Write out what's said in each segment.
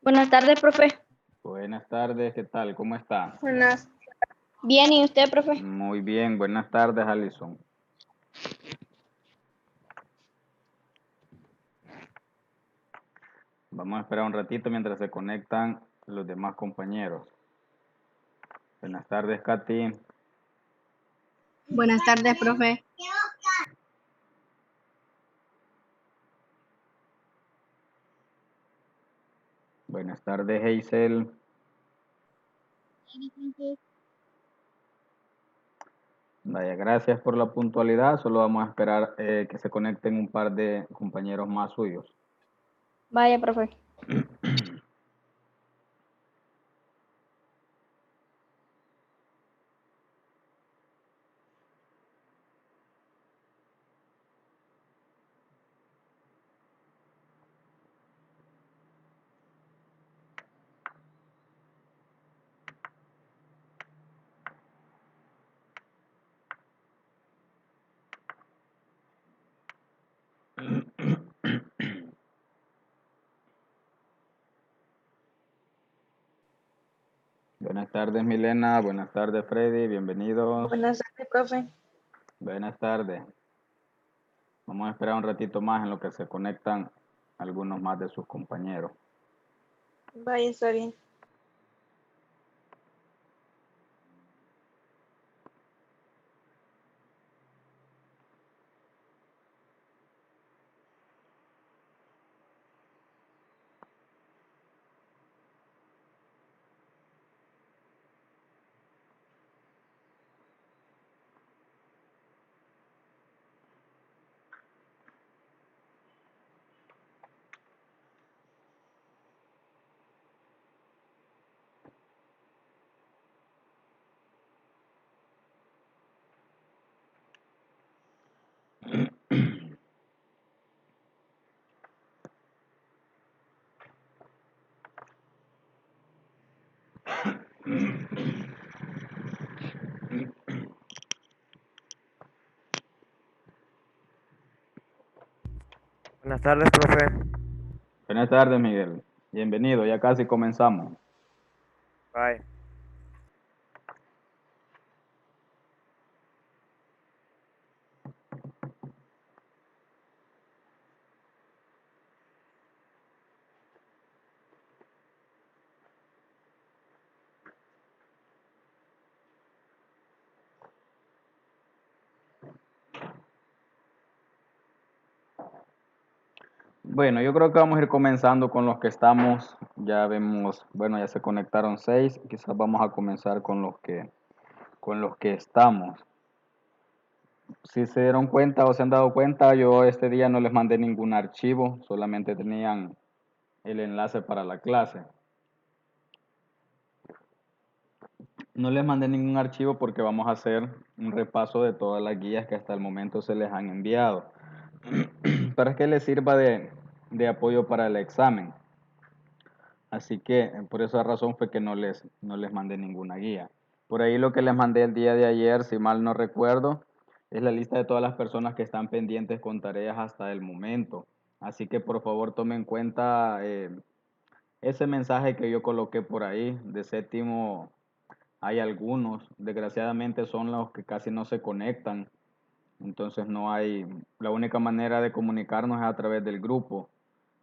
Buenas tardes, profe. Buenas tardes, ¿qué tal? ¿Cómo está? Buenas. Bien, ¿y usted, profe? Muy bien, buenas tardes, Alison. Vamos a esperar un ratito mientras se conectan los demás compañeros. Buenas tardes, Katy. Buenas tardes, profe. Buenas tardes, Hazel. Vaya, gracias por la puntualidad. Solo vamos a esperar que se conecten un par de compañeros más suyos. Vaya, profe. Buenas tardes, Milena. Buenas tardes, Freddy. Bienvenidos. Buenas tardes, profe. Buenas tardes. Vamos a esperar un ratito más en lo que se conectan algunos más de sus compañeros. Vaya, está bien. Buenas tardes, profe. Buenas tardes, Miguel. Bienvenido, ya casi comenzamos. Bye. Bueno, yo creo que vamos a ir comenzando con los que estamos. Ya vemos, bueno, ya se conectaron 6. Quizás vamos a comenzar con los que estamos. Si se dieron cuenta o se han dado cuenta, yo este día no les mandé ningún archivo, solamente tenían el enlace para la clase. No les mandé ningún archivo porque vamos a hacer un repaso de todas las guías que hasta el momento se les han enviado para que les sirva de apoyo para el examen. Así que por esa razón fue que no les mandé ninguna guía. Por ahí lo que les mandé el día de ayer, si mal no recuerdo, es la lista de todas las personas que están pendientes con tareas hasta el momento. Así que por favor tomen en cuenta ese mensaje que yo coloqué por ahí. De séptimo hay algunos, desgraciadamente son los que casi no se conectan. Entonces no hay, la única manera de comunicarnos es a través del grupo.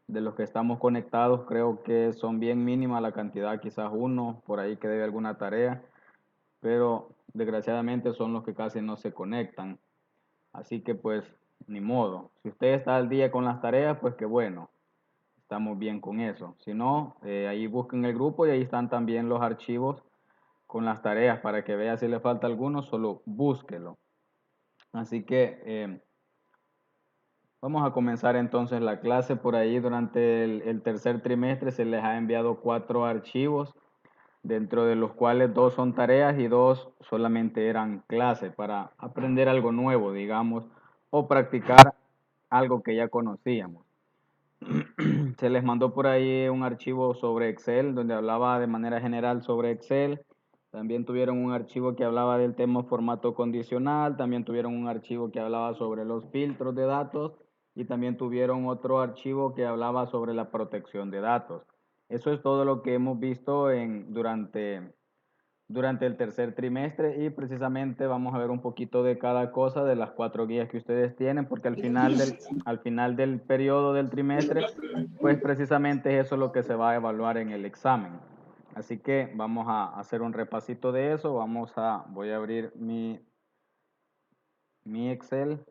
De los que estamos conectados, creo que son bien mínima la cantidad, quizás uno por ahí que debe alguna tarea, pero desgraciadamente son los que casi no se conectan. Así que pues ni modo. Si usted está al día con las tareas, pues qué bueno, estamos bien con eso. Si no, ahí busquen el grupo y ahí están también los archivos con las tareas para que vea si le falta alguno, solo búsquelo. Así que vamos a comenzar entonces la clase. Por ahí durante el tercer trimestre se les ha enviado 4 archivos, dentro de los cuales 2 son tareas y 2 solamente eran clases para aprender algo nuevo, digamos, o practicar algo que ya conocíamos. Se les mandó por ahí un archivo sobre Excel, donde hablaba de manera general sobre Excel. También tuvieron un archivo que hablaba del tema formato condicional. También tuvieron un archivo que hablaba sobre los filtros de datos. Y también tuvieron otro archivo que hablaba sobre la protección de datos. Eso es todo lo que hemos visto durante el tercer trimestre y precisamente vamos a ver un poquito de cada cosa de las 4 guías que ustedes tienen, porque al final del periodo del trimestre, pues precisamente eso es lo que se va a evaluar en el examen. Así que vamos a hacer un repasito de eso. Voy a abrir mi Excel.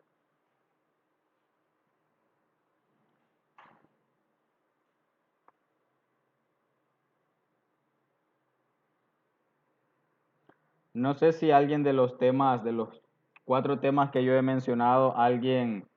No sé si alguien de los 4 temas que yo he mencionado, alguien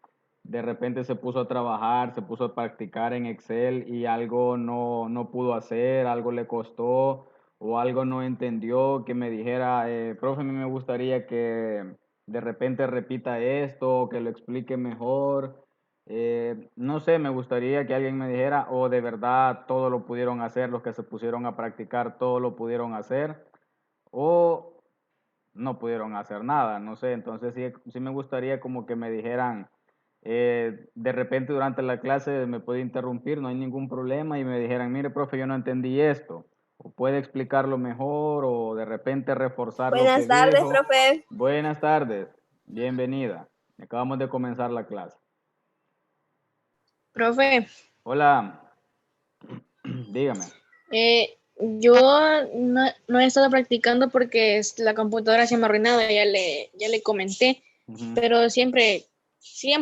de repente se puso a trabajar, se puso a practicar en Excel y algo no pudo hacer, algo le costó o algo no entendió, que me dijera, profe, a mí me gustaría que de repente repita esto, que lo explique mejor. No sé, me gustaría que alguien me dijera, o de verdad todo lo pudieron hacer, los que se pusieron a practicar, todo lo pudieron hacer, o no pudieron hacer nada, no sé, entonces sí me gustaría como que me dijeran, de repente durante la clase me puede interrumpir, no hay ningún problema, y me dijeran, mire, profe, yo no entendí esto, o puede explicarlo mejor, o de repente reforzar lo que Buenas tardes, dijo. profe. Buenas tardes, bienvenida, acabamos de comenzar la clase. Profe, Hola, dígame. yo no he estado practicando porque la computadora se me ha arruinado, ya le comenté, Ujú. pero siempre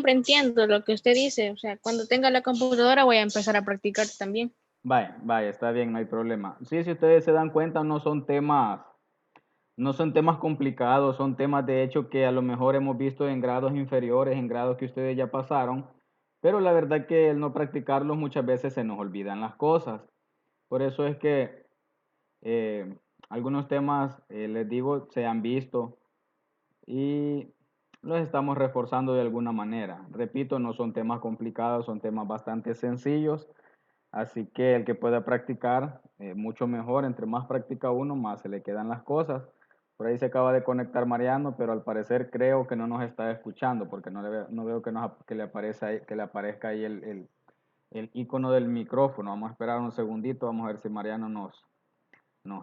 entiendo lo que usted dice. O sea, cuando tenga la computadora voy a empezar a practicar también. Vaya, está bien, no hay problema. Sí, si ustedes se dan cuenta, no son temas complicados, son temas de hecho que a lo mejor hemos visto en grados inferiores, en grados que ustedes ya pasaron, pero la verdad que el no practicarlos muchas veces se nos olvidan las cosas. Por eso es que eh, algunos temas, les digo, se han visto y los estamos reforzando de alguna manera. Repito, no son temas complicados, son temas bastante sencillos. Así que el que pueda practicar, mucho mejor. Entre más practica uno, más se le quedan las cosas. Por ahí se acaba de conectar Mariano, pero al parecer creo que no nos está escuchando porque no veo que que le aparezca ahí el icono del micrófono. Vamos a esperar un segundito, vamos a ver si Mariano nos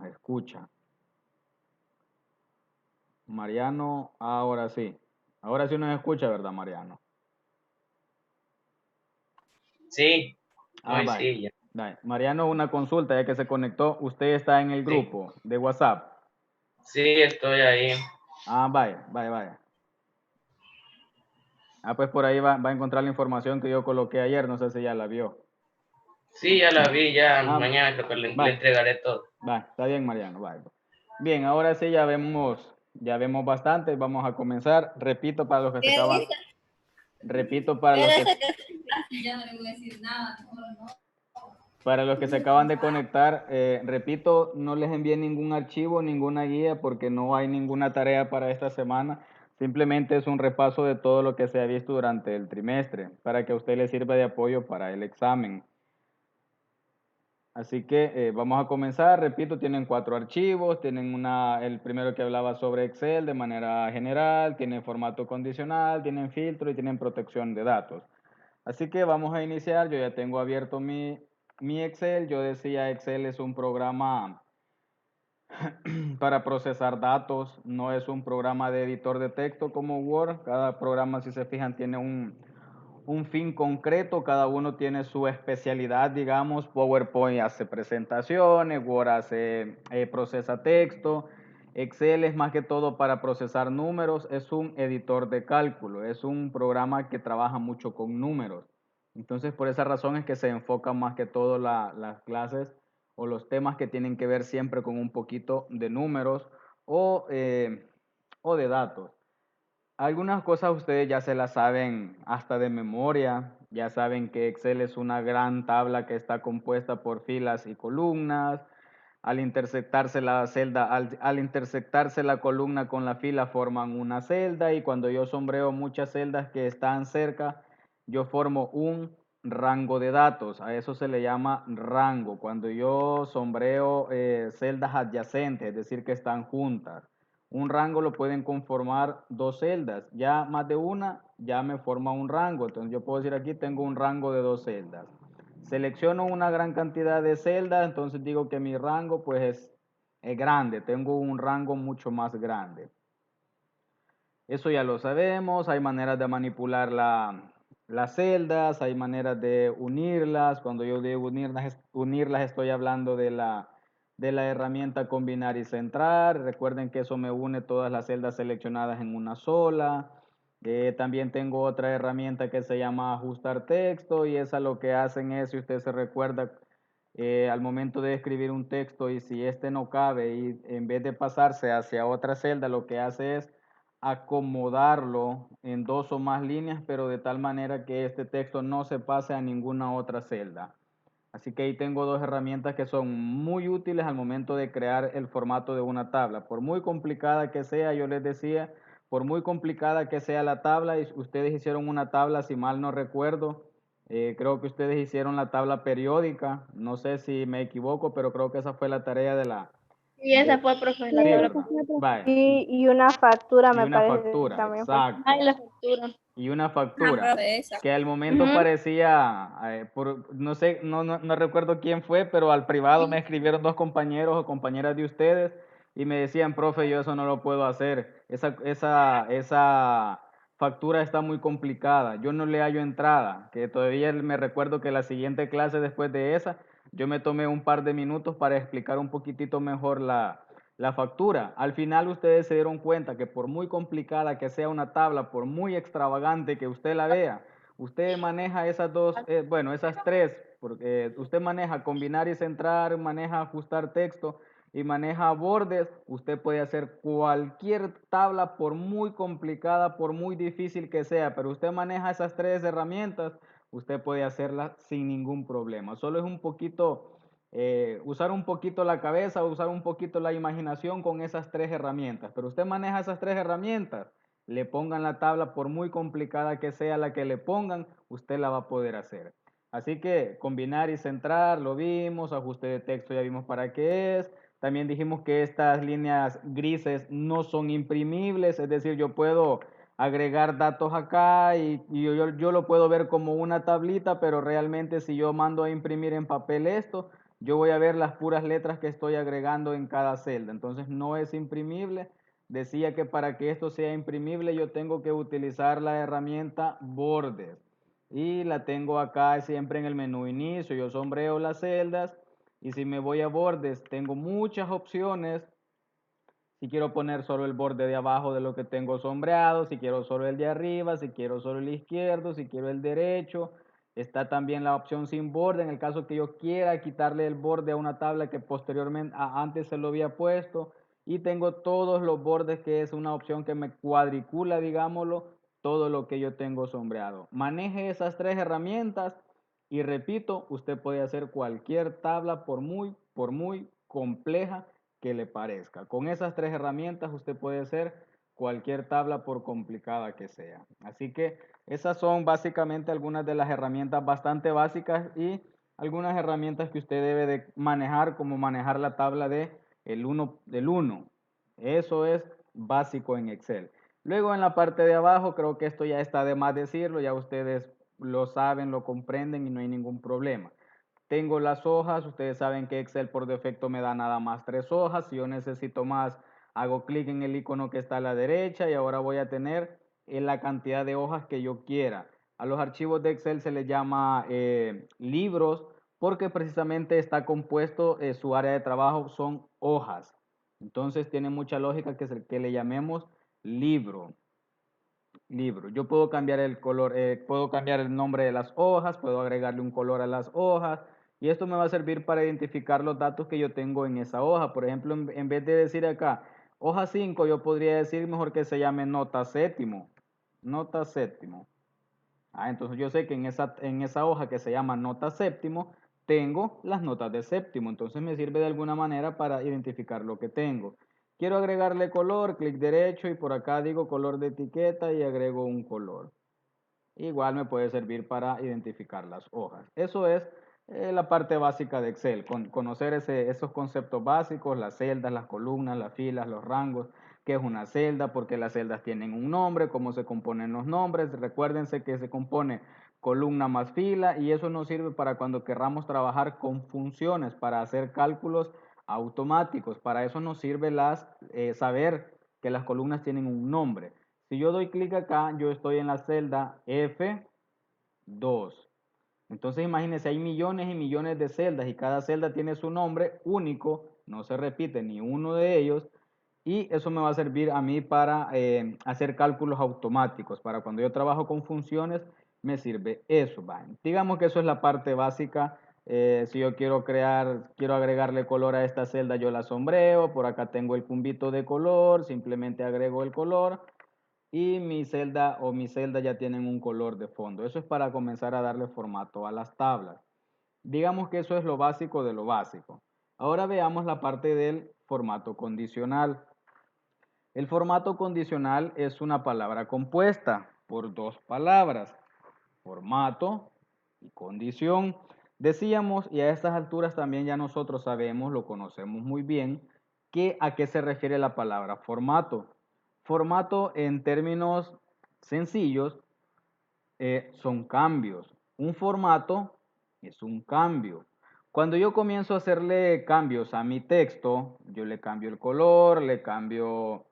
escucha. Mariano, ahora sí. Ahora sí nos escucha, ¿verdad, Mariano? Sí, Ah, hoy vaya. sí, ya. Vaya. Mariano, una consulta, ya que se conectó. ¿Usted está en el Sí, grupo de WhatsApp? sí, estoy ahí. Ah, vaya. Ah, pues por ahí va a encontrar la información que yo coloqué ayer, no sé si ya la vio. Sí, ya la vi, ya Ah, mañana creo que le vaya, entregaré todo. está bien, Mariano, vaya. Bien, ahora sí ya vemos bastante, vamos a comenzar. Repito para los que se acaban de conectar, repito, no les envié ningún archivo, ninguna guía, porque no hay ninguna tarea para esta semana. Simplemente es un repaso de todo lo que se ha visto durante el trimestre, para que a usted le sirva de apoyo para el examen. Así que vamos a comenzar. Repito, tienen 4 archivos. Tienen el primero que hablaba sobre Excel de manera general, tienen formato condicional, tienen filtro y tienen protección de datos. Así que vamos a iniciar. Yo ya tengo abierto mi Excel. Yo decía, Excel es un programa para procesar datos, no es un programa de editor de texto como Word. Cada programa, si se fijan, tiene un fin concreto, cada uno tiene su especialidad, digamos. PowerPoint hace presentaciones, Word procesa texto, Excel es más que todo para procesar números, es un editor de cálculo, es un programa que trabaja mucho con números. Entonces, por esa razón es que se enfocan más que todo las clases o los temas que tienen que ver siempre con un poquito de números o de datos. Algunas cosas ustedes ya se las saben hasta de memoria, ya saben que Excel es una gran tabla que está compuesta por filas y columnas. Al intersectarse la columna con la fila forman una celda, y cuando yo sombreo muchas celdas que están cerca, yo formo un rango de datos. A eso se le llama rango. Cuando yo sombreo celdas adyacentes, es decir, que están juntas. Un rango lo pueden conformar 2 celdas. Ya más de una ya me forma un rango. Entonces yo puedo decir aquí tengo un rango de 2 celdas. Selecciono una gran cantidad de celdas, entonces digo que mi rango pues es grande, tengo un rango mucho más grande. Eso ya lo sabemos, hay maneras de manipular las celdas, hay maneras de unirlas. Cuando yo digo unirlas estoy hablando de la herramienta combinar y centrar. Recuerden que eso me une todas las celdas seleccionadas en una sola. También tengo otra herramienta que se llama ajustar texto y esa lo que hacen es, si usted se recuerda, al momento de escribir un texto y si este no cabe y en vez de pasarse hacia otra celda, lo que hace es acomodarlo en 2 o más líneas, pero de tal manera que este texto no se pase a ninguna otra celda. Así que ahí tengo 2 herramientas que son muy útiles al momento de crear el formato de una tabla. Por muy complicada que sea, yo les decía, por muy complicada que sea la tabla, y ustedes hicieron una tabla, si mal no recuerdo, creo que ustedes hicieron la tabla periódica, no sé si me equivoco, pero creo que esa fue la tarea de la... Y esa fue, profe, la Sí, tabla. ¿verdad? Vaya. Y una factura Y me una parece factura, también fue. exacto. Ah, y la factura. Y una factura que al momento Ujú. parecía, no sé, no recuerdo quién fue, pero al privado me escribieron 2 compañeros o compañeras de ustedes y me decían, profe, yo eso no lo puedo hacer. Esa factura está muy complicada. Yo no le hallo entrada. Que todavía me recuerdo que la siguiente clase después de esa, yo me tomé un par de minutos para explicar un poquitito mejor la factura. Al final ustedes se dieron cuenta que por muy complicada que sea una tabla, por muy extravagante que usted la vea, usted maneja esas dos, bueno, esas tres, porque usted maneja combinar y centrar, maneja ajustar texto y maneja bordes, usted puede hacer cualquier tabla por muy complicada, por muy difícil que sea, pero usted maneja esas 3 herramientas, usted puede hacerla sin ningún problema. Solo es un poquito usar un poquito la cabeza, usar un poquito la imaginación con esas 3 herramientas. Pero usted maneja esas 3 herramientas, le pongan la tabla, por muy complicada que sea la que le pongan, usted la va a poder hacer. Así que combinar y centrar, lo vimos, ajuste de texto ya vimos para qué es. También dijimos que estas líneas grises no son imprimibles, es decir, yo puedo agregar datos acá y yo lo puedo ver como una tablita, pero realmente si yo mando a imprimir en papel esto, yo voy a ver las puras letras que estoy agregando en cada celda. Entonces no es imprimible. Decía que para que esto sea imprimible yo tengo que utilizar la herramienta bordes. Y la tengo acá siempre en el menú inicio. Yo sombreo las celdas y si me voy a bordes tengo muchas opciones. Si quiero poner solo el borde de abajo de lo que tengo sombreado, si quiero solo el de arriba, si quiero solo el izquierdo, si quiero el derecho. Está también la opción sin borde, en el caso que yo quiera quitarle el borde a una tabla que posteriormente, antes se lo había puesto. Y tengo todos los bordes, que es una opción que me cuadricula, digámoslo, todo lo que yo tengo sombreado. Maneje esas 3 herramientas y repito, usted puede hacer cualquier tabla por muy compleja que le parezca. Con esas 3 herramientas usted puede hacer cualquier tabla por complicada que sea. Así que esas son básicamente algunas de las herramientas bastante básicas y algunas herramientas que usted debe de manejar, como manejar la tabla de el 1 del 1. Eso es básico en Excel. Luego en la parte de abajo, creo que esto ya está de más decirlo, ya ustedes lo saben, lo comprenden y no hay ningún problema. Tengo las hojas, ustedes saben que Excel por defecto me da nada más 3 hojas. Si yo necesito más, hago clic en el icono que está a la derecha y ahora voy a tener la cantidad de hojas que yo quiera. A los archivos de Excel se les llama libros porque precisamente está compuesto, su área de trabajo son hojas. Entonces tiene mucha lógica que le llamemos libro. Yo puedo cambiar el color, puedo cambiar el nombre de las hojas, puedo agregarle un color a las hojas y esto me va a servir para identificar los datos que yo tengo en esa hoja. Por ejemplo, en vez de decir acá hoja 5, yo podría decir mejor que se llame nota séptimo. Nota séptimo. Entonces yo sé que en esa hoja que se llama nota séptimo, tengo las notas de séptimo. Entonces me sirve de alguna manera para identificar lo que tengo. Quiero agregarle color, clic derecho y por acá digo color de etiqueta y agrego un color. Igual me puede servir para identificar las hojas. Eso es la parte básica de Excel, conocer esos conceptos básicos, las celdas, las columnas, las filas, los rangos, qué es una celda, porque las celdas tienen un nombre, cómo se componen los nombres. Recuérdense que se compone columna más fila, y eso nos sirve para cuando querramos trabajar con funciones, para hacer cálculos automáticos. Para eso nos sirve saber que las columnas tienen un nombre. Si yo doy clic acá, yo estoy en la celda F2. Entonces imagínense, hay millones y millones de celdas y cada celda tiene su nombre único, no se repite ni uno de ellos, y eso me va a servir a mí para hacer cálculos automáticos. Para cuando yo trabajo con funciones, me sirve eso. Digamos que eso es la parte básica. Si yo quiero agregarle color a esta celda, yo la sombreo. Por acá tengo el cumbito de color, simplemente agrego el color y mi celda ya tienen un color de fondo. Eso es para comenzar a darle formato a las tablas. Digamos que eso es lo básico de lo básico. Ahora veamos la parte del formato condicional. El formato condicional es una palabra compuesta por dos palabras, formato y condición. Decíamos, y a estas alturas también ya nosotros sabemos, lo conocemos muy bien, que a qué se refiere la palabra formato. Formato en términos sencillos son cambios. Un formato es un cambio. Cuando yo comienzo a hacerle cambios a mi texto, yo le cambio el color, le cambio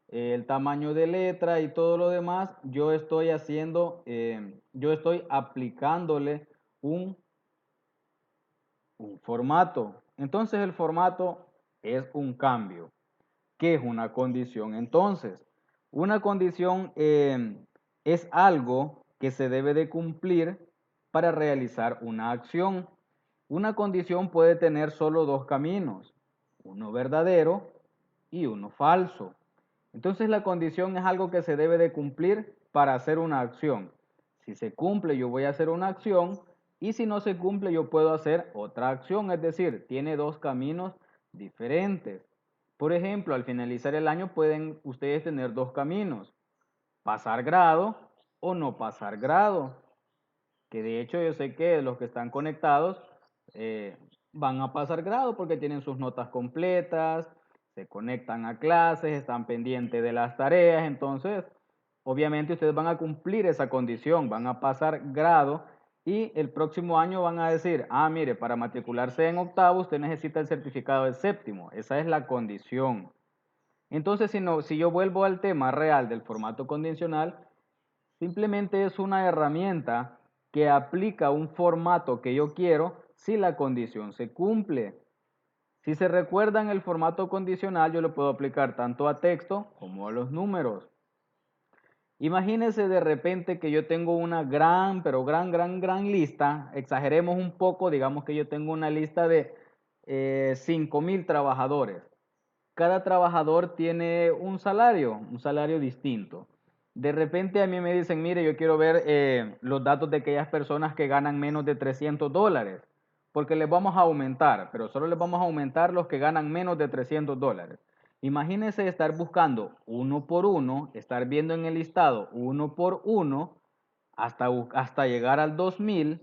el tamaño de letra y todo lo demás, yo estoy aplicándole un formato. Entonces el formato es un cambio. ¿Qué es una condición? Entonces, una condición es algo que se debe de cumplir para realizar una acción. Una condición puede tener solo dos caminos, uno verdadero y uno falso. Entonces la condición es algo que se debe de cumplir para hacer una acción. Si se cumple, yo voy a hacer una acción, y si no se cumple, yo puedo hacer otra acción. Es decir, tiene dos caminos diferentes. Por ejemplo, al finalizar el año pueden ustedes tener dos caminos: pasar grado o no pasar grado. Que de hecho yo sé que los que están conectados van a pasar grado porque tienen sus notas completas, se conectan a clases, están pendientes de las tareas. Entonces obviamente ustedes van a cumplir esa condición, van a pasar grado, y el próximo año van a decir, ah, mire, para matricularse en octavo usted necesita el certificado de séptimo. Esa es la condición. Entonces, si yo vuelvo al tema real del formato condicional, simplemente es una herramienta que aplica un formato que yo quiero si la condición se cumple. Si se recuerdan, el formato condicional yo lo puedo aplicar tanto a texto como a los números. Imagínense de repente que yo tengo una gran, pero gran lista. Exageremos un poco, digamos que yo tengo una lista de 5,000 trabajadores. Cada trabajador tiene un salario distinto. De repente a mí me dicen, mire, yo quiero ver los datos de aquellas personas que ganan menos de $300, porque les vamos a aumentar, pero solo les vamos a aumentar los que ganan menos de $300. Imagínense estar buscando uno por uno, estar viendo en el listado uno por uno, hasta llegar al 2000,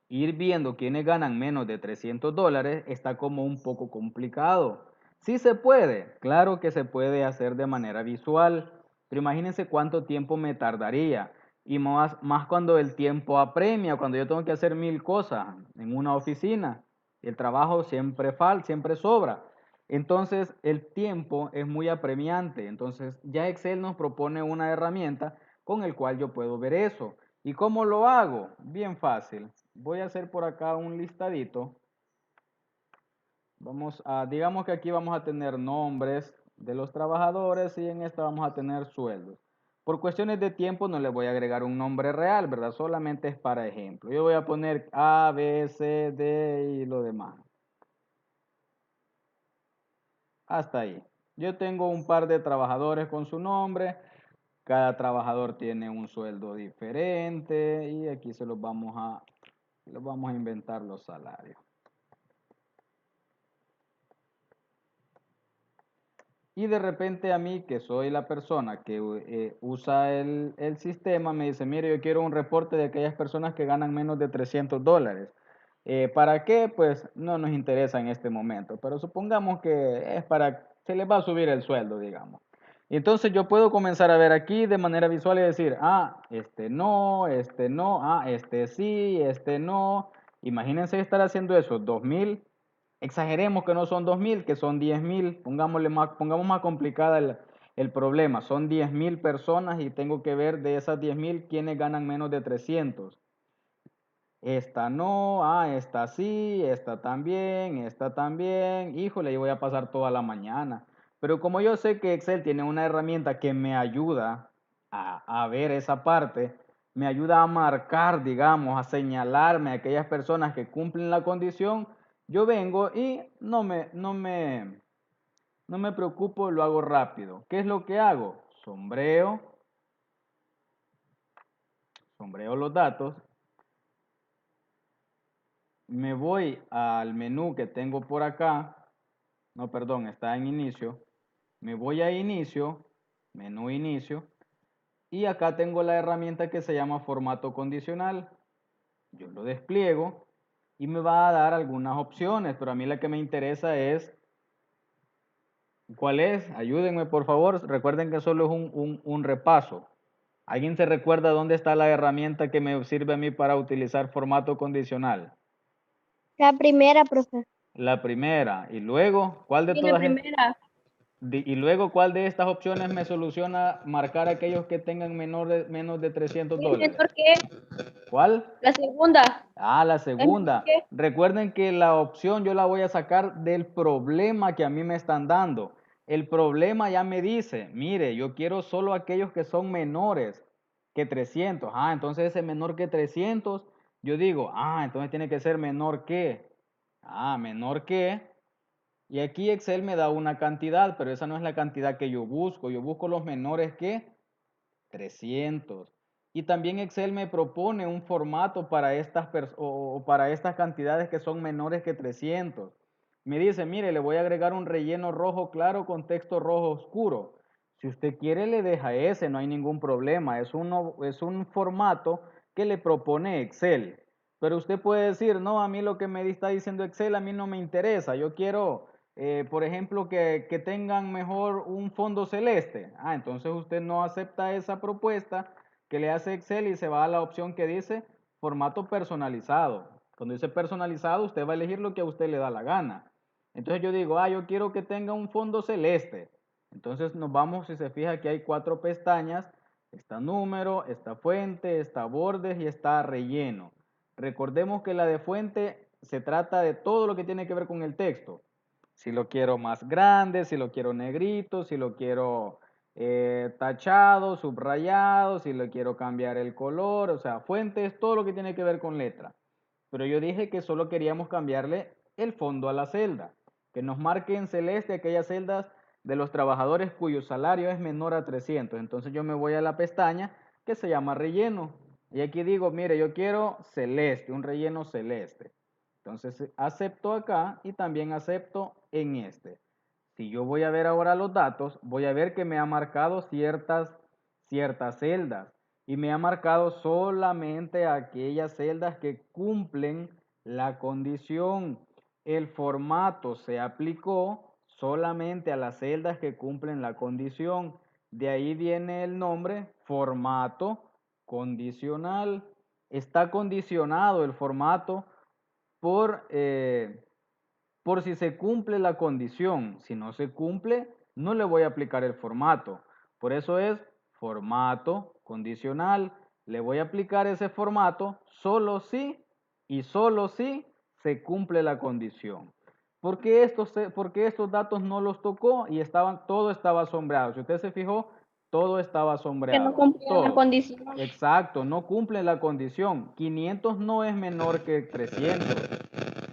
ir viendo quiénes ganan menos de $300, está como un poco complicado. Sí se puede, claro que se puede hacer de manera visual, pero imagínense cuánto tiempo me tardaría. Y más cuando el tiempo apremia, cuando yo tengo que hacer 1000 cosas en una oficina. El trabajo siempre sobra. Entonces el tiempo es muy apremiante. Entonces ya Excel nos propone una herramienta con el cual yo puedo ver eso. ¿Y cómo lo hago? Bien fácil. Voy a hacer por acá un listadito. Digamos que aquí vamos a tener nombres de los trabajadores y en esta vamos a tener sueldos. Por cuestiones de tiempo no le voy a agregar un nombre real, ¿verdad? Solamente es para ejemplo. Yo voy a poner A, B, C, D y lo demás. Hasta ahí. Yo tengo un par de trabajadores con su nombre. Cada trabajador tiene un sueldo diferente y aquí los vamos a inventar los salarios. Y de repente a mí, que soy la persona que usa el sistema, me dice, mire, yo quiero un reporte de aquellas personas que ganan menos de $300. ¿Para qué? Pues no nos interesa en este momento, pero supongamos que es se les va a subir el sueldo, digamos. Y entonces yo puedo comenzar a ver aquí de manera visual y decir, no, este sí, este no. Imagínense estar haciendo eso, 2000. Exageremos que no son 2000, que son 10.000. Pongamos más complicada el problema. Son 10.000 personas y tengo que ver de esas 10.000 quiénes ganan menos de 300. Esta no, esta sí, esta también, esta también. Híjole, yo voy a pasar toda la mañana. Pero como yo sé que Excel tiene una herramienta que me ayuda a ver esa parte, me ayuda a marcar, digamos, a señalarme a aquellas personas que cumplen la condición, yo vengo y no me preocupo, lo hago rápido. ¿Qué es lo que hago? Sombreo los datos. Me voy al menú que tengo por acá. No, perdón, está en inicio. Me voy a inicio, menú inicio. Y acá tengo la herramienta que se llama formato condicional. Yo lo despliego y me va a dar algunas opciones, pero a mí la que me interesa es, ¿cuál es? Ayúdenme por favor. Recuerden que solo es un repaso. ¿Alguien se recuerda dónde está la herramienta que me sirve a mí para utilizar formato condicional? La primera, profe. La primera. Y luego, ¿cuál de Sí, la todas? primera. Y luego, ¿cuál de estas opciones me soluciona marcar aquellos que tengan menos de 300 ¿Es dólares? menor que ¿Cuál? la segunda? La ¿Es menor segunda. que? Recuerden que la opción yo la voy a sacar del problema que a mí me están dando. El problema ya me dice, mire, yo quiero solo aquellos que son menores que 300. Entonces ese menor que 300, yo digo, entonces tiene que ser menor que. Menor que. Y aquí Excel me da una cantidad, pero esa no es la cantidad que yo busco. Yo busco los menores que 300. Y también Excel me propone un formato para para estas cantidades que son menores que 300. Me dice, mire, le voy a agregar un relleno rojo claro con texto rojo oscuro. Si usted quiere, le deja ese, no hay ningún problema. Es un formato que le propone Excel. Pero usted puede decir, no, a mí lo que me está diciendo Excel a mí no me interesa. Yo quiero, por ejemplo, que tengan mejor un fondo celeste. Entonces usted no acepta esa propuesta que le hace Excel y se va a la opción que dice formato personalizado. Cuando dice personalizado, usted va a elegir lo que a usted le da la gana. Entonces yo digo, yo quiero que tenga un fondo celeste. Entonces nos vamos, si se fija, que hay 4 pestañas. Está número, está fuente, está bordes y está relleno. Recordemos que la de fuente se trata de todo lo que tiene que ver con el texto. Si lo quiero más grande, si lo quiero negrito, si lo quiero tachado, subrayado, si lo quiero cambiar el color. O sea, fuente es todo lo que tiene que ver con letra. Pero yo dije que solo queríamos cambiarle el fondo a la celda. Que nos marque en celeste aquellas celdas de los trabajadores cuyo salario es menor a 300. Entonces yo me voy a la pestaña que se llama relleno. Y aquí digo, mire, yo quiero celeste, un relleno celeste. Entonces acepto acá y también acepto en este. Si yo voy a ver ahora los datos, voy a ver que me ha marcado ciertas celdas y me ha marcado solamente aquellas celdas que cumplen la condición. El formato se aplicó solamente a las celdas que cumplen la condición. De ahí viene el nombre formato condicional. Está condicionado el formato por si se cumple la condición. Si no se cumple, no le voy a aplicar el formato. Por eso es formato condicional. Le voy a aplicar ese formato solo si y solo si se cumple la condición. Porque estos datos no los tocó y todo estaba sombreado? Si usted se fijó, todo estaba Que no sombreado. cumplían la Todo. condición. Exacto, no cumple la condición. 500 no es menor que 300.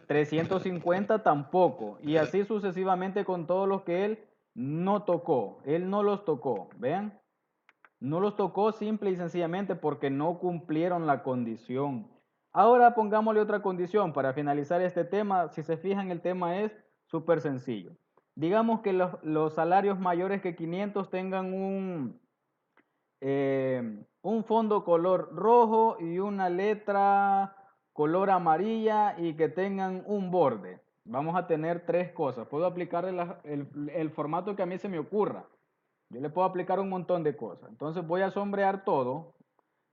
350 tampoco. Y así sucesivamente con todos los que él no tocó. Él no los tocó. Vean. No los tocó simple y sencillamente porque no cumplieron la condición. Ahora pongámosle otra condición para finalizar este tema. Si se fijan, el tema es súper sencillo. Digamos que los salarios mayores que 500 tengan un fondo color rojo y una letra color amarilla y que tengan un borde. Vamos a tener 3 cosas. Puedo aplicar el formato que a mí se me ocurra. Yo le puedo aplicar un montón de cosas. Entonces voy a sombrear todo.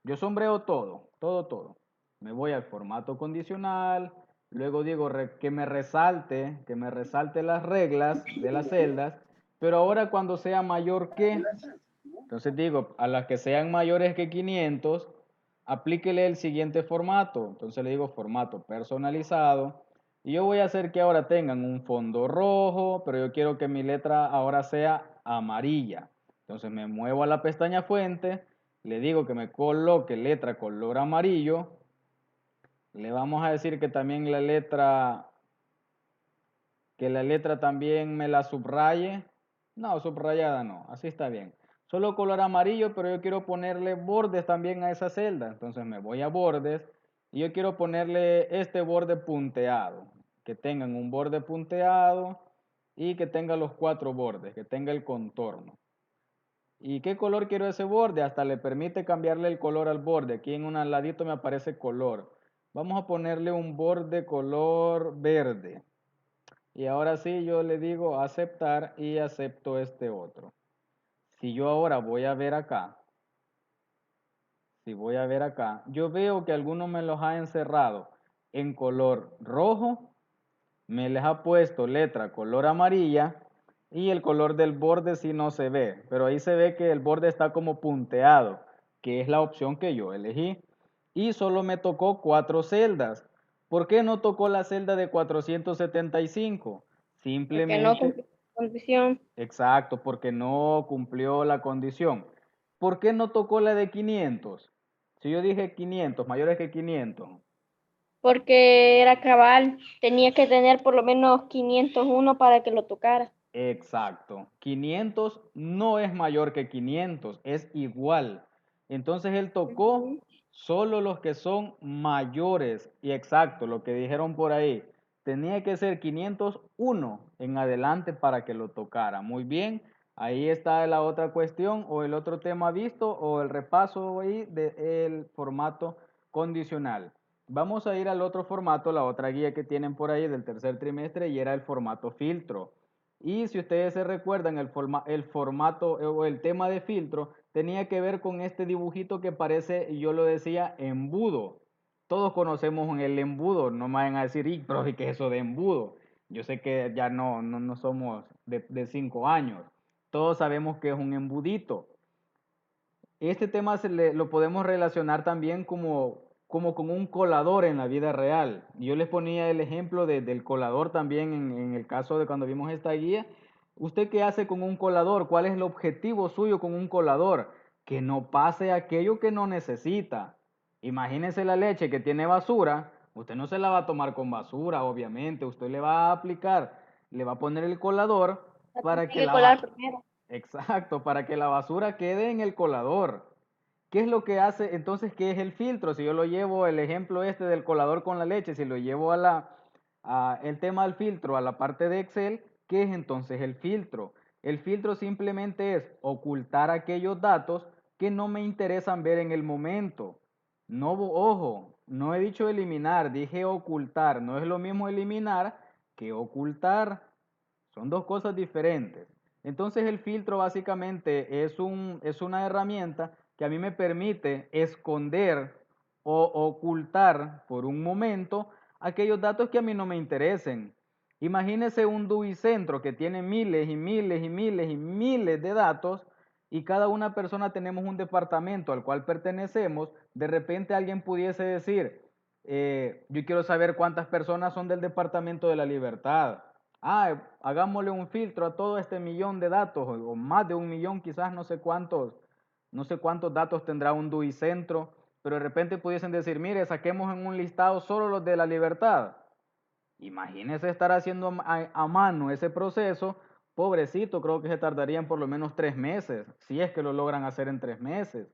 Yo sombreo todo. Me voy al formato condicional. Luego digo que me resalte las reglas de las celdas. Pero ahora cuando sea mayor que, entonces digo, a las que sean mayores que 500, aplíquele el siguiente formato. Entonces le digo formato personalizado. Y yo voy a hacer que ahora tengan un fondo rojo, pero yo quiero que mi letra ahora sea amarilla. Entonces me muevo a la pestaña fuente, le digo que me coloque letra color amarillo. Le vamos a decir que también la letra también me la subraye. No, subrayada no, así está bien. Solo color amarillo, pero yo quiero ponerle bordes también a esa celda. Entonces me voy a bordes y yo quiero ponerle este borde punteado. Que tengan un borde punteado y que tenga los 4 bordes, que tenga el contorno. ¿Y qué color quiero ese borde? Hasta le permite cambiarle el color al borde. Aquí en un ladito me aparece color. Vamos a ponerle un borde color verde. Y ahora sí yo le digo aceptar y acepto este otro. Si yo ahora voy a ver acá, yo veo que algunos me los ha encerrado en color rojo, me les ha puesto letra color amarilla y el color del borde sí no se ve, pero ahí se ve que el borde está como punteado, que es la opción que yo elegí. Y solo me tocó 4 celdas. ¿Por qué no tocó la celda de 475? Porque no Simplemente, cumple la condición. exacto, porque no cumplió la condición. ¿Por qué no tocó la de 500? Si yo dije 500, mayores que 500. Porque era cabal. Tenía que tener por lo menos 501 para que lo tocara. Exacto. 500 no es mayor que 500, es igual. Entonces él tocó Ujú. solo los que son mayores. Y exacto, lo que dijeron por ahí. Tenía que ser 501 en adelante para que lo tocara. Muy bien. Ahí está la otra cuestión o el otro tema visto o el repaso ahí del formato condicional. Vamos a ir al otro formato, la otra guía que tienen por ahí del tercer trimestre y era el formato filtro. Y si ustedes se recuerdan, el formato o el tema de filtro tenía que ver con este dibujito que parece, yo lo decía, embudo. Todos conocemos el embudo, no me vayan a decir, ¿y profe, qué es eso de embudo? Yo sé que ya no somos de 5 años. Todos sabemos que es un embudito. Este tema lo podemos relacionar también como con un colador en la vida real. Yo les ponía el ejemplo del colador también en el caso de cuando vimos esta guía. ¿Usted qué hace con un colador? ¿Cuál es el objetivo suyo con un colador? Que no pase aquello que no necesita. Imagínese la leche que tiene basura. Usted no se la va a tomar con basura, obviamente. Usted le va a aplicar, le va a poner el colador La para tiene que que colar primero. Exacto, para que la basura quede en el colador. ¿Qué es lo que hace? Entonces, ¿qué es el filtro? Si yo lo llevo, el ejemplo este del colador con la leche, si lo llevo el tema del filtro, a la parte de Excel, ¿qué es entonces el filtro? El filtro simplemente es ocultar aquellos datos que no me interesan ver en el momento. No, ojo, no he dicho eliminar, dije ocultar. No es lo mismo eliminar que ocultar. Son dos cosas diferentes. Entonces el filtro básicamente es una herramienta que a mí me permite esconder o ocultar por un momento aquellos datos que a mí no me interesen. Imagínese un Centro que tiene miles y miles y miles y miles de datos y cada una persona tenemos un departamento al cual pertenecemos. De repente alguien pudiese decir, yo quiero saber cuántas personas son del Departamento de la Libertad. Hagámosle un filtro a todo este millón de datos, o más de 1 millón, quizás no sé cuántos datos tendrá un Centro, pero de repente pudiesen decir, mire, saquemos en un listado solo los de la libertad. Imagínese estar haciendo a mano ese proceso, pobrecito, creo que se tardarían por lo menos 3 meses, si es que lo logran hacer en 3 meses.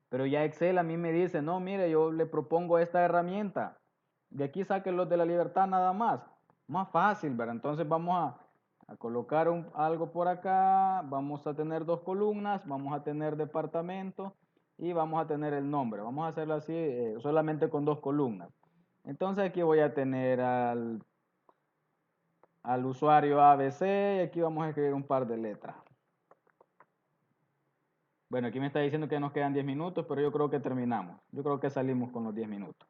Pero ya Excel a mí me dice, no, mire, yo le propongo esta herramienta, de aquí saquen los de la libertad nada más fácil, ¿verdad? Entonces vamos a colocar algo por acá, vamos a tener 2 columnas, vamos a tener departamento y vamos a tener el nombre. Vamos a hacerlo así, solamente con 2 columnas. Entonces aquí voy a tener al usuario ABC y aquí vamos a escribir un par de letras. Bueno, aquí me está diciendo que nos quedan 10 minutos, pero yo creo que terminamos. Yo creo que salimos con los 10 minutos.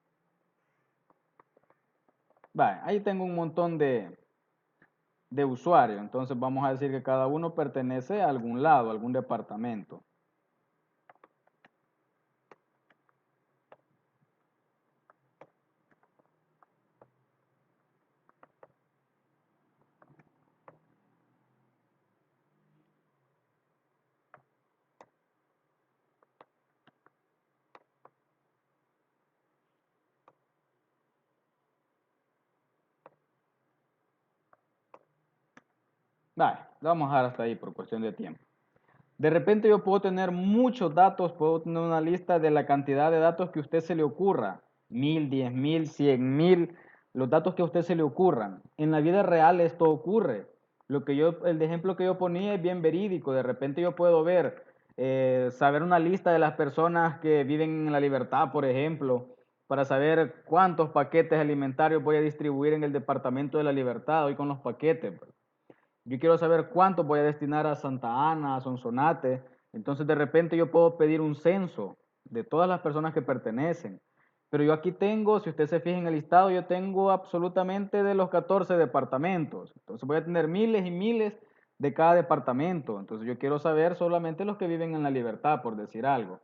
Vale, ahí tengo un montón de usuarios. Entonces vamos a decir que cada uno pertenece a algún lado, a algún departamento. Vale, lo vamos a dejar hasta ahí por cuestión de tiempo. De repente yo puedo tener muchos datos, puedo tener una lista de la cantidad de datos que a usted se le ocurra. 1000, 10,000, 100,000, los datos que a usted se le ocurran. En la vida real esto ocurre. El ejemplo que yo ponía es bien verídico. De repente yo puedo saber una lista de las personas que viven en la libertad, por ejemplo, para saber cuántos paquetes alimentarios voy a distribuir en el departamento de la libertad hoy con los paquetes. Yo quiero saber cuánto voy a destinar a Santa Ana, a Sonsonate. Entonces de repente yo puedo pedir un censo de todas las personas que pertenecen. Pero yo aquí tengo, si usted se fija en el listado, yo tengo absolutamente de los 14 departamentos. Entonces voy a tener miles y miles de cada departamento. Entonces yo quiero saber solamente los que viven en la libertad, por decir algo.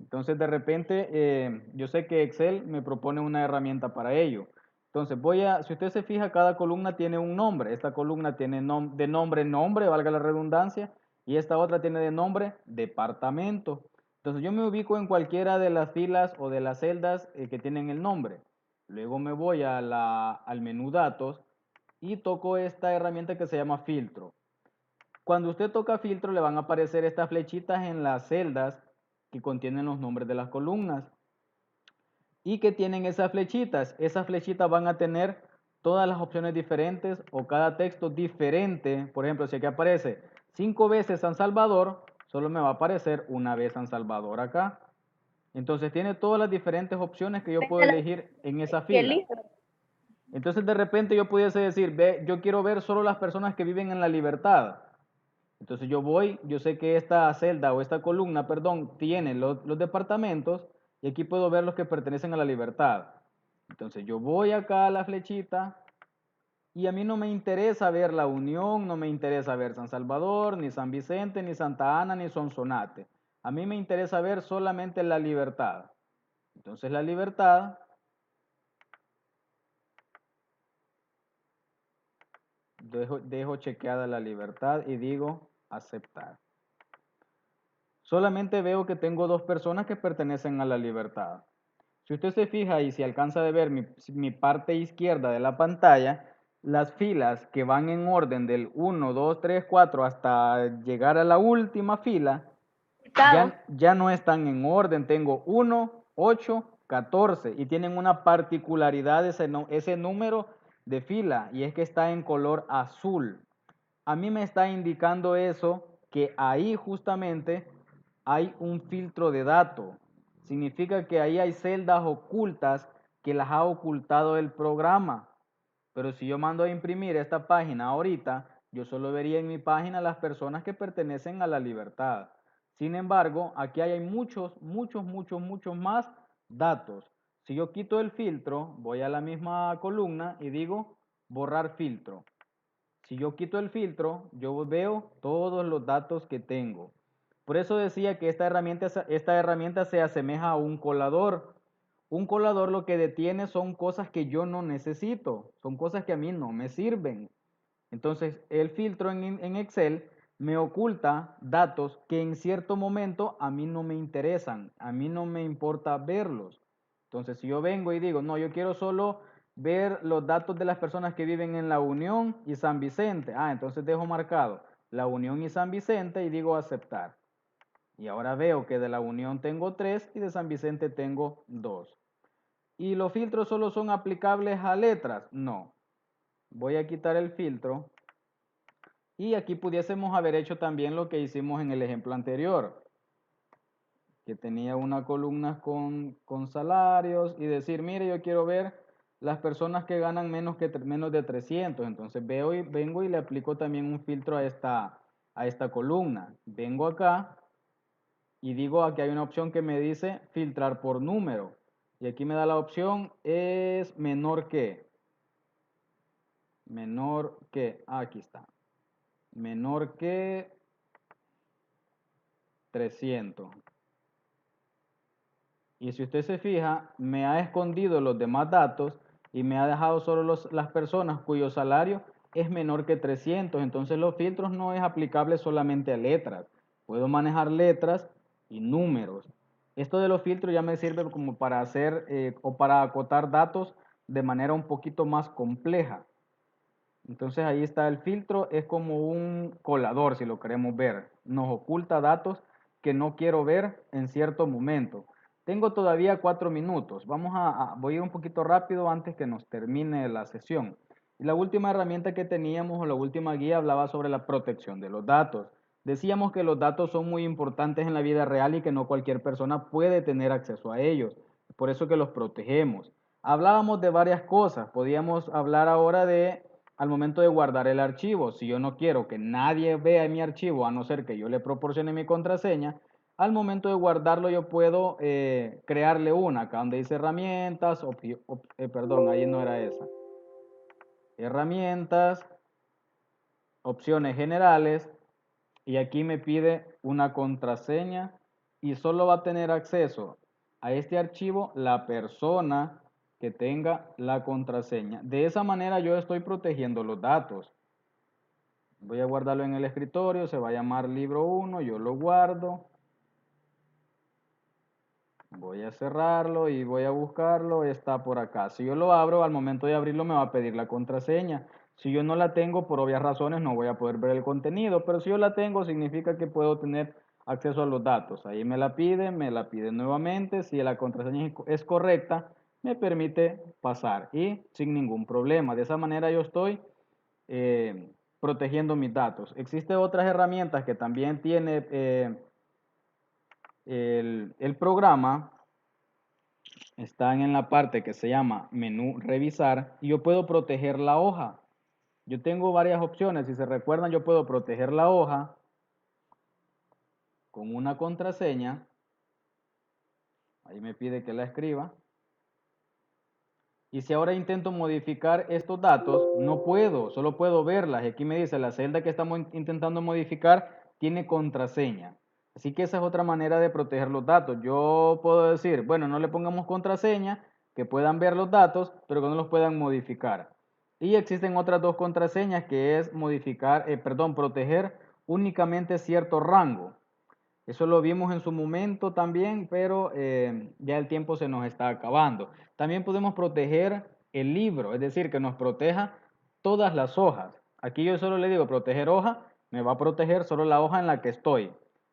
Entonces de repente yo sé que Excel me propone una herramienta para ello. Entonces si usted se fija, cada columna tiene un nombre. Esta columna tiene de nombre, valga la redundancia, y esta otra tiene de nombre departamento. Entonces yo me ubico en cualquiera de las filas o de las celdas que tienen el nombre. Luego me voy al menú datos y toco esta herramienta que se llama filtro. Cuando usted toca filtro le van a aparecer estas flechitas en las celdas que contienen los nombres de las columnas. ¿Y que tienen esas flechitas? Esas flechitas van a tener todas las opciones diferentes o cada texto diferente. Por ejemplo, si aquí aparece 5 veces San Salvador, solo me va a aparecer una vez San Salvador acá. Entonces tiene todas las diferentes opciones que yo puedo elegir en esa fila. Entonces de repente yo pudiese decir, yo quiero ver solo las personas que viven en la libertad. Entonces yo sé que esta celda o esta columna, perdón, tiene los departamentos y aquí puedo ver los que pertenecen a la libertad. Entonces yo voy acá a la flechita y a mí no me interesa ver La Unión, no me interesa ver San Salvador, ni San Vicente, ni Santa Ana, ni Sonsonate. A mí me interesa ver solamente la libertad. Entonces la libertad, dejo chequeada la libertad y digo aceptar. Solamente veo que tengo 2 personas que pertenecen a la libertad. Si usted se fija y si alcanza a ver mi parte izquierda de la pantalla, las filas que van en orden del 1, 2, 3, 4 hasta llegar a la última fila, ya no están en orden. Tengo 1, 8, 14 y tienen una particularidad ese número de fila y es que está en color azul. A mí me está indicando eso que ahí justamente hay un filtro de datos. Significa que ahí hay celdas ocultas que las ha ocultado el programa. Pero si yo mando a imprimir esta página ahorita, yo solo vería en mi página las personas que pertenecen a la libertad. Sin embargo, aquí hay muchos más datos. Si yo quito el filtro, voy a la misma columna y digo borrar filtro. Si yo quito el filtro, yo veo todos los datos que tengo. Por eso decía que esta herramienta se asemeja a un colador. Un colador lo que detiene son cosas que yo no necesito, son cosas que a mí no me sirven. Entonces, el filtro en Excel me oculta datos que en cierto momento a mí no me interesan, a mí no me importa verlos. Entonces, si yo vengo y digo, no, yo quiero solo ver los datos de las personas que viven en La Unión y San Vicente. Entonces dejo marcado La Unión y San Vicente y digo aceptar. Y ahora veo que de La Unión tengo 3 y de San Vicente tengo 2. ¿Y los filtros solo son aplicables a letras? No. Voy a quitar el filtro. Y aquí pudiésemos haber hecho también lo que hicimos en el ejemplo anterior, que tenía una columna con salarios y decir, mire, yo quiero ver las personas que ganan menos de 300. Entonces vengo y le aplico también un filtro a esta columna. Vengo acá y digo aquí hay una opción que me dice filtrar por número. Y aquí me da la opción es menor que. Menor que. Aquí está. Menor que 300. Y si usted se fija, me ha escondido los demás datos y me ha dejado solo las personas cuyo salario es menor que 300. Entonces los filtros no es aplicable solamente a letras. Puedo manejar letras y números. Esto de los filtros ya me sirve como para hacer o para acotar datos de manera un poquito más compleja. Entonces ahí está el filtro, es como un colador si lo queremos ver. Nos oculta datos que no quiero ver en cierto momento. Tengo todavía 4 minutos. Voy a ir un poquito rápido antes que nos termine la sesión. Y la última herramienta que teníamos o la última guía hablaba sobre la protección de los datos. Decíamos que los datos son muy importantes en la vida real y que no cualquier persona puede tener acceso a ellos. Por eso que los protegemos. Hablábamos de varias cosas. Podíamos hablar ahora de al momento de guardar el archivo. Si yo no quiero que nadie vea mi archivo, a no ser que yo le proporcione mi contraseña, al momento de guardarlo yo puedo crearle una, acá donde dice herramientas, perdón, ahí no era esa. Herramientas, opciones generales, y aquí me pide una contraseña y solo va a tener acceso a este archivo la persona que tenga la contraseña. De esa manera yo estoy protegiendo los datos. Voy a guardarlo en el escritorio, se va a llamar libro 1, yo lo guardo. Voy a cerrarlo y voy a buscarlo, está por acá. Si yo lo abro, al momento de abrirlo me va a pedir la contraseña. Si yo no la tengo, por obvias razones, no voy a poder ver el contenido, pero si yo la tengo, significa que puedo tener acceso a los datos. Ahí me la pide nuevamente. Si la contraseña es correcta, me permite pasar y sin ningún problema. De esa manera yo estoy protegiendo mis datos. Existen otras herramientas que también tiene el programa. Están en la parte que se llama menú revisar y yo puedo proteger la hoja. Yo tengo varias opciones. Si se recuerdan, yo puedo proteger la hoja con una contraseña. Ahí me pide que la escriba. Y si ahora intento modificar estos datos, no puedo, solo puedo verlas. Y aquí me dice, la celda que estamos intentando modificar tiene contraseña. Así que esa es otra manera de proteger los datos. Yo puedo decir, bueno, no le pongamos contraseña, que puedan ver los datos, pero que no los puedan modificar. Y existen otras dos contraseñas que es proteger únicamente cierto rango. Eso lo vimos en su momento también, pero ya el tiempo se nos está acabando. También podemos proteger el libro, es decir, que nos proteja todas las hojas. Aquí yo solo le digo proteger hoja, me va a proteger solo la hoja en la que estoy.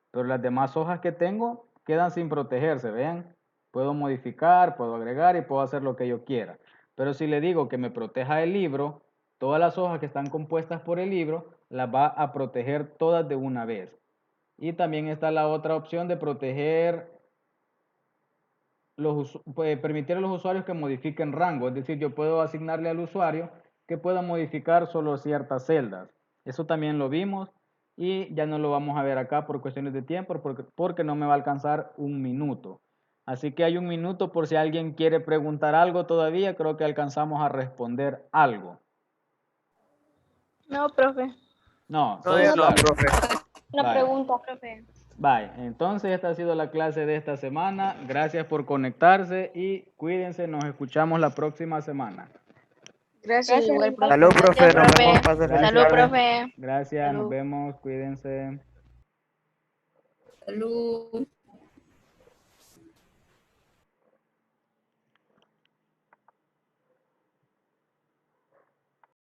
Pero las demás hojas que tengo quedan sin protegerse, vean. Puedo modificar, puedo agregar y puedo hacer lo que yo quiera. Pero si le digo que me proteja el libro, todas las hojas que están compuestas por el libro, las va a proteger todas de una vez. Y también está la otra opción de proteger, permitir a los usuarios que modifiquen rango. Es decir, yo puedo asignarle al usuario que pueda modificar solo ciertas celdas. Eso también lo vimos y ya no lo vamos a ver acá por cuestiones de tiempo porque no me va a alcanzar un minuto. Así que hay un minuto por si alguien quiere preguntar algo todavía. Creo que alcanzamos a responder algo. No, profe. No, Todavía todo no, claro. profe. Una Vale. pregunta, profe. Bye. Entonces esta ha sido la clase de esta semana. Gracias por conectarse y cuídense. Nos escuchamos la próxima semana. Gracias, igual, profe. Salud, profe. Gracias, Nos profe. vemos. Pase feliz Salud, tarde. profe. Gracias, nos Salud. vemos, cuídense. Salud.